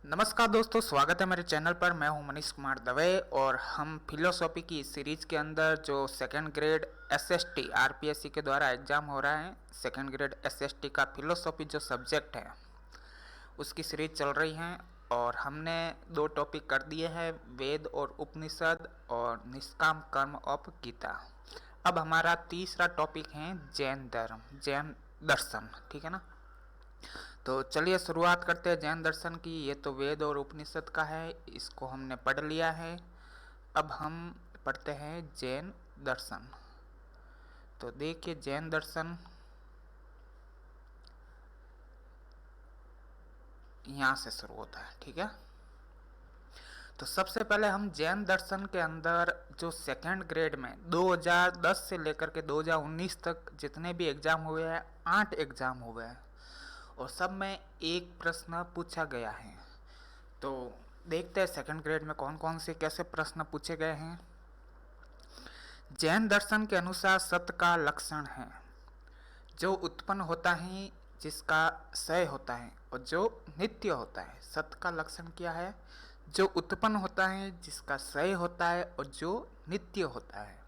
नमस्कार दोस्तों, स्वागत है मेरे चैनल पर। मैं हूं मनीष कुमार दवे और हम फिलोसॉफी की सीरीज के अंदर जो सेकंड ग्रेड एसएसटी आरपीएससी के द्वारा एग्जाम हो रहा है, सेकंड ग्रेड एसएसटी का फिलोसॉफी जो सब्जेक्ट है उसकी सीरीज चल रही है। और हमने 2 टॉपिक कर दिए हैं, वेद और उपनिषद और निष्काम कर्म ऑफ गीता। अब हमारा तीसरा टॉपिक है जैन धर्म, जैन दर्शन। ठीक है ना। तो चलिए शुरुआत करते हैं जैन दर्शन की। ये तो वेद और उपनिषद का है, इसको हमने पढ़ लिया है। अब हम पढ़ते हैं जैन दर्शन। तो देखिए जैन दर्शन यहाँ से शुरू होता है। ठीक है। तो सबसे पहले हम जैन दर्शन के अंदर जो सेकंड ग्रेड में 2010 से लेकर के 2019 तक जितने भी एग्जाम हुए हैं, 8 एग्जाम हुए हैं और सब में एक प्रश्न पूछा गया है। तो देखते हैं सेकंड ग्रेड में कौन कौन से कैसे प्रश्न पूछे गए हैं। जैन दर्शन के अनुसार सत्य का लक्षण है जो उत्पन्न होता है, जिसका क्षय होता है और जो नित्य होता है। सत्य का लक्षण क्या है? जो उत्पन्न होता है, जिसका क्षय होता है और जो नित्य होता है।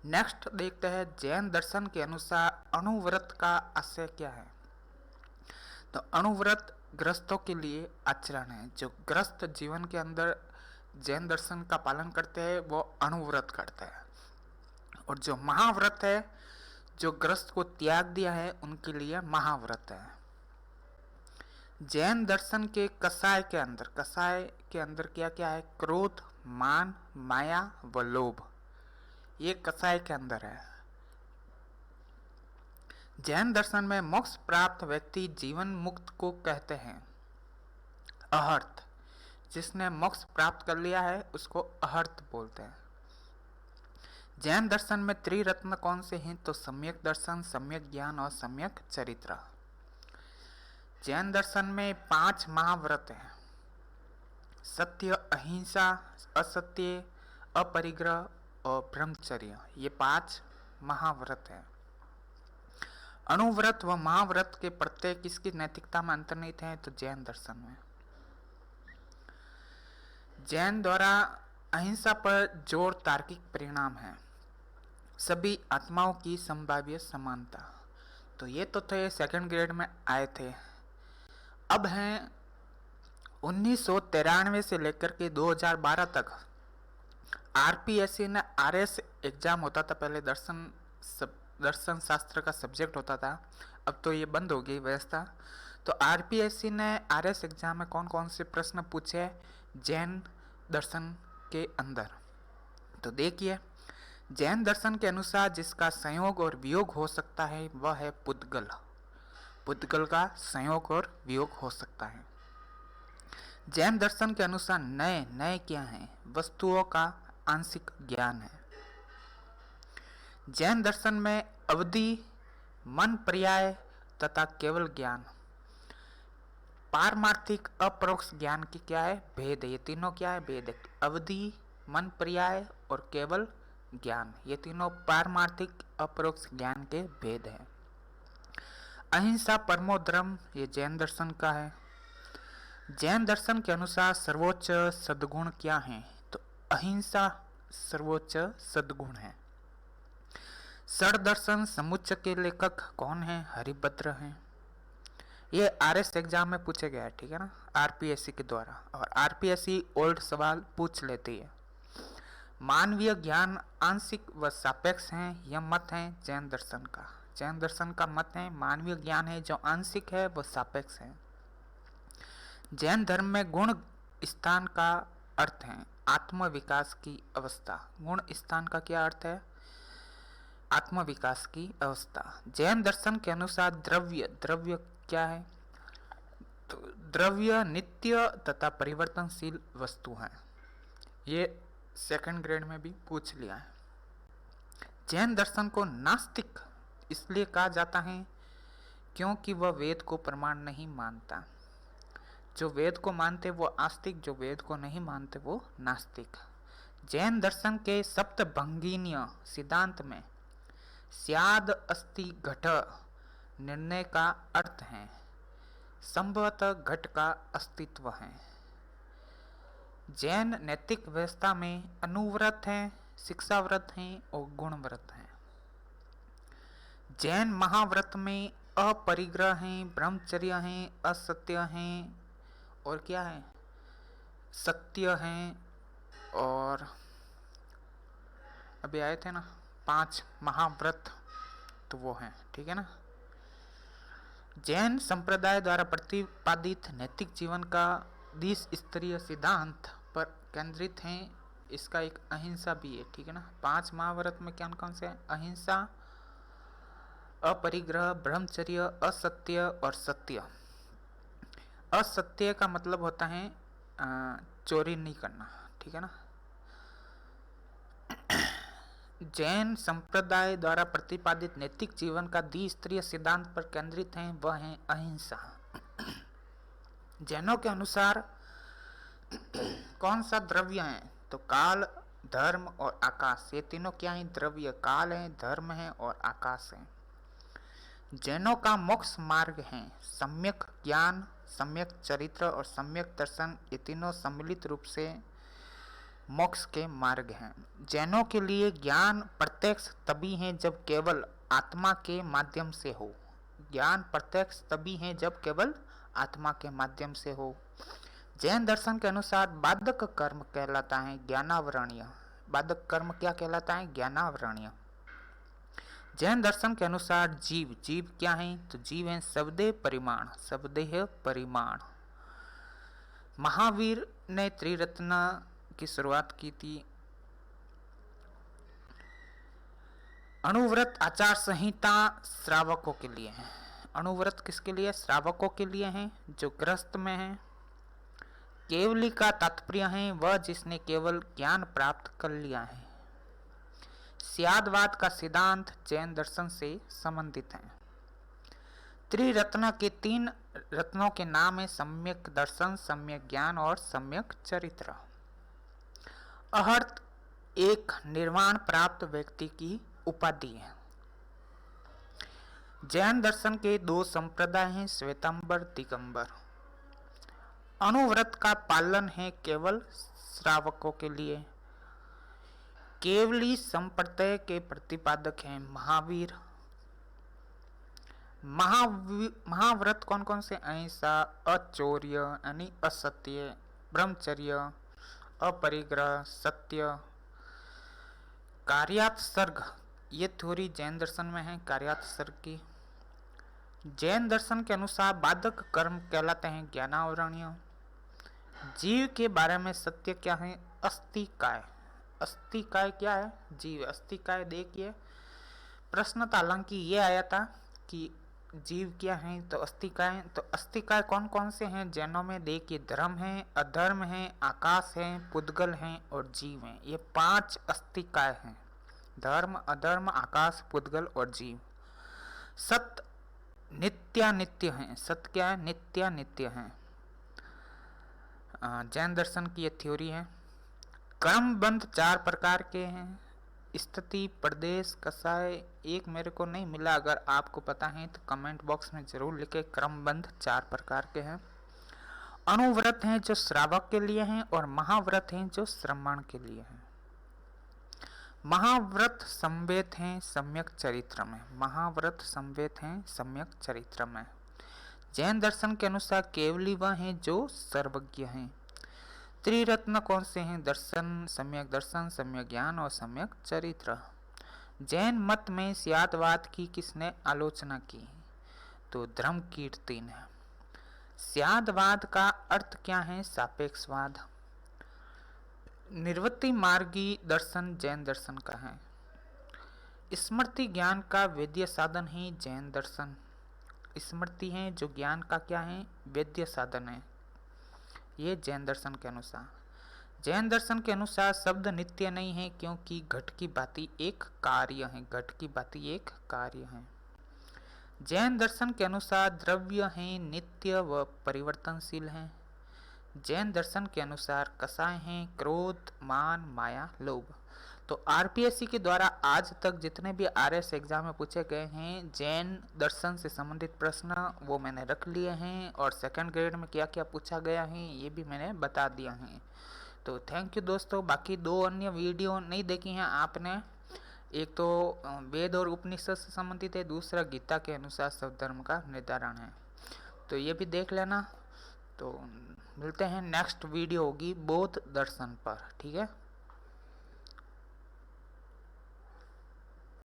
नेक्स्ट देखते हैं जैन दर्शन के अनुसार अणुव्रत का आशय क्या है। तो अणुव्रत ग्रस्तों के लिए आचरण है। जो ग्रस्त जीवन के अंदर जैन दर्शन का पालन करते हैं वो अणुव्रत करते हैं। और जो महाव्रत है, जो ग्रस्त को त्याग दिया है उनके लिए महाव्रत है। जैन दर्शन के कसाय के अंदर क्या क्या है? क्रोध, मान, माया व लोभ, ये कसाय के अंदर है। जैन दर्शन में मोक्ष प्राप्त व्यक्ति जीवन मुक्त को कहते हैं अहर्त। जिसने मोक्ष प्राप्त कर लिया है उसको अहर्त बोलते हैं। जैन दर्शन में त्रिरत्न कौन से हैं? तो सम्यक दर्शन, सम्यक ज्ञान और सम्यक चरित्र। जैन दर्शन में 5 महाव्रत हैं। सत्य, अहिंसा, असत्य, अपरिग्रह और ब्रह्मचर्य, ये 5 महाव्रत हैं। अणुव्रत व महाव्रत के प्रत्येक किसकी नैतिकता में अंतर्निहित है? तो जैन दर्शन में। जैन द्वारा अहिंसा पर जोर तार्किक परिणाम है। सभी आत्माओं की संभाव्य समानता। तो ये तो थे सेकंड ग्रेड में आए थे। अब हैं 1993 से लेकर के 2012 तक आरपीएससी ने आरएस एग्जाम होता था। पहले दर्शन शास्त्र का सब्जेक्ट होता था, अब तो ये बंद हो गई व्यवस्था। तो आरपीएससी ने आरएस एग्जाम में कौन कौन से प्रश्न पूछे जैन दर्शन के अंदर। तो देखिए जैन दर्शन के अनुसार जिसका संयोग और वियोग हो सकता है वह है पुद्गल। पुद्गल का संयोग और वियोग हो सकता है। जैन दर्शन के अनुसार नए क्या है? वस्तुओं का आंशिक ज्ञान है। जैन दर्शन में अवधि, मन, पर्याय तथा केवल ज्ञान, पारमार्थिक अपरोक्ष ज्ञान की क्या है? भेद है। ये तीनों क्या है? भेद है। अवधि, मन, पर्याय और केवल ज्ञान, ये तीनों पारमार्थिक अपरोक्ष ज्ञान के भेद है। अहिंसा परमो धर्म, ये जैन दर्शन का है। जैन दर्शन के अनुसार सर्वोच्च सद्गुण क्या है? तो अहिंसा सर्वोच्च सद्गुण है। षड दर्शन समुच्चय के लेखक कौन है? हरिभद्र हैं। ये आरएस एग्जाम में पूछे गया है। ठीक है ना, आरपीएससी के द्वारा। और आरपीएससी ओल्ड सवाल पूछ लेती है। मानवीय ज्ञान आंशिक व सापेक्ष है, यह मत है जैन दर्शन का। जैन दर्शन का मत है मानवीय ज्ञान है जो आंशिक है वह सापेक्ष है। जैन धर्म में गुण स्थान का अर्थ है आत्म विकास की अवस्था। गुण स्थान का क्या अर्थ है? आत्म विकास की अवस्था। जैन दर्शन के अनुसार द्रव्य क्या है? तो द्रव्य नित्य तथा परिवर्तनशील वस्तु है। ये सेकंड ग्रेड में भी पूछ लिया है। जैन दर्शन को नास्तिक इसलिए कहा जाता है क्योंकि वह वेद को प्रमाण नहीं मानता। जो वेद को मानते वो आस्तिक, जो वेद को नहीं मानते वो नास्तिक। जैन दर्शन के सप्तभंगीय सिद्धांत में स्याद अस्ति घट निर्णय का अर्थ है संभवतः घट का अस्तित्व है। जैन नैतिक व्यवस्था में अनुव्रत हैं, शिक्षाव्रत हैं और गुणव्रत हैं। जैन महाव्रत में अपरिग्रह हैं, ब्रह्मचर्य हैं, असत्य हैं और क्या है, सत्य हैं। और अभी आए थे ना 5 महाव्रत, तो वो हैं, ठीक है ना। जैन संप्रदाय द्वारा प्रतिपादित नैतिक जीवन का 20 स्तरीय सिद्धांत पर केंद्रित हैं। इसका एक अहिंसा भी है, ठीक है ना। 5 महाव्रत में कौन कौन से हैं? अहिंसा, अपरिग्रह, ब्रह्मचर्य, असत्य और सत्य। असत्य का मतलब होता है चोरी नहीं करना, ठीक है ना। जैन संप्रदाय द्वारा प्रतिपादित नैतिक जीवन का द्विस्तरीय सिद्धांत पर केंद्रित है, वह है अहिंसा। जैनों के अनुसार कौन सा द्रव्य है? तो काल, धर्म और आकाश, ये तीनों क्या है? द्रव्य। काल है, धर्म है और आकाश है। जैनों का मोक्ष मार्ग है सम्यक ज्ञान, सम्यक चरित्र और सम्यक दर्शन। ये तीनों सम्मिलित रूप से मोक्ष के मार्ग हैं। जैनों के लिए ज्ञान प्रत्यक्ष तभी है जब केवल आत्मा के माध्यम से हो। ज्ञान प्रत्यक्ष तभी है जब केवल आत्मा के माध्यम से हो। जैन दर्शन के अनुसार बाधक कर्म कहलाता है ज्ञानावरणीय। बाधक कर्म क्या कहलाता है? ज्ञानावरणीय। जैन दर्शन के अनुसार जीव, जीव क्या है? तो जीव है शब्देह परिमाण, शब्देह परिमाण। महावीर ने त्रिरत्न की शुरुआत की थी। अनुव्रत आचार संहिता श्रावकों के लिए है। अनुव्रत किसके लिए? श्रावकों के लिए है जो ग्रस्त में है। केवली का तात्पर्य है वह जिसने केवल ज्ञान प्राप्त कर लिया है। स्यादवाद का सिद्धांत जैन दर्शन से संबंधित है। त्रिरत्न के 3 रत्नों के नाम है सम्यक दर्शन, सम्यक ज्ञान और सम्यक चरित्र। अहर्त एक निर्वाण प्राप्त व्यक्ति की उपाधि है। जैन दर्शन के 2 संप्रदाय हैं, श्वेतांबर, दिगंबर। अनुव्रत का पालन है केवल श्रावकों के लिए। केवली संप्रदाय के प्रतिपादक हैं महावीर। महाव्रत कौन कौन से? अहिंसा, अचौर्य यानी असत्य, ब्रह्मचर्य, अपरिग्रह, सत्य, कार्यात सर्ग। ये थ्योरी जैन दर्शन में है, कार्यात सर्ग की। जैन दर्शन के अनुसार बाधक कर्म कहलाते हैं ज्ञानावरणीय। जीव के बारे में सत्य क्या है? अस्तिकाय। अस्तिकाय क्या है? जीव। अस्तिकाय देखिए प्रश्न था, हालांकि ये आया था कि जीव क्या है, तो अस्तिकाय। तो अस्तिकाय कौन कौन से हैं जैनों में? देखिए धर्म है, अधर्म है, आकाश है, पुद्गल है और जीव है। ये 5 अस्तिकाय हैं। धर्म, अधर्म, आकाश, पुद्गल और जीव। सत्य नित्यानित्य है। सत्य क्या है? नित्यानित्य है। जैन दर्शन की ये थ्योरी है। क्रमबंध 4 प्रकार के हैं। स्थिति, प्रदेश, कसाय। एक मेरे को नहीं मिला, अगर आपको पता है तो कमेंट बॉक्स में जरूर लिखे। क्रमबंध 4 प्रकार के हैं। अनुव्रत हैं जो श्रावक के लिए हैं और महाव्रत हैं जो श्रमण के लिए हैं। महाव्रत संवेद हैं सम्यक चरित्र में। महाव्रत संवेद हैं सम्यक चरित्र में। जैन दर्शन के अनुसार केवली वह हैं जो सर्वज्ञ हैं। त्रिरत्न कौन से हैं? दर्शन, सम्यक दर्शन, सम्यक ज्ञान और सम्यक चरित्र। जैन मत में स्यादवाद की किसने आलोचना की? तो धर्मकीर्ति ने। स्यादवाद का अर्थ क्या है? सापेक्षवाद। निर्वृत्ति मार्गी दर्शन जैन दर्शन का है। स्मृति ज्ञान का वेद्य साधन है जैन दर्शन। स्मृति है जो ज्ञान का क्या है? वेद्य साधन है, ये जैन दर्शन के अनुसार। जैन दर्शन के अनुसार शब्द नित्य नहीं है क्योंकि घट की भांति एक कार्य है। घट की भांति एक कार्य है। जैन दर्शन के अनुसार द्रव्य हैं नित्य व परिवर्तनशील हैं। जैन दर्शन के अनुसार कसाय हैं क्रोध, मान, माया, लोभ। तो आरपीएससी के द्वारा आज तक जितने भी आरएस एग्जाम में पूछे गए हैं जैन दर्शन से संबंधित प्रश्न वो मैंने रख लिए हैं, और सेकंड ग्रेड में क्या क्या पूछा गया है ये भी मैंने बता दिया है। तो थैंक यू दोस्तों। बाकी 2 अन्य वीडियो नहीं देखी हैं आपने, एक तो वेद और उपनिषद से संबंधित है, दूसरा गीता के अनुसार सब धर्म का निर्धारण है, तो ये भी देख लेना। तो मिलते हैं, नेक्स्ट वीडियो होगी बौद्ध दर्शन पर, ठीक है।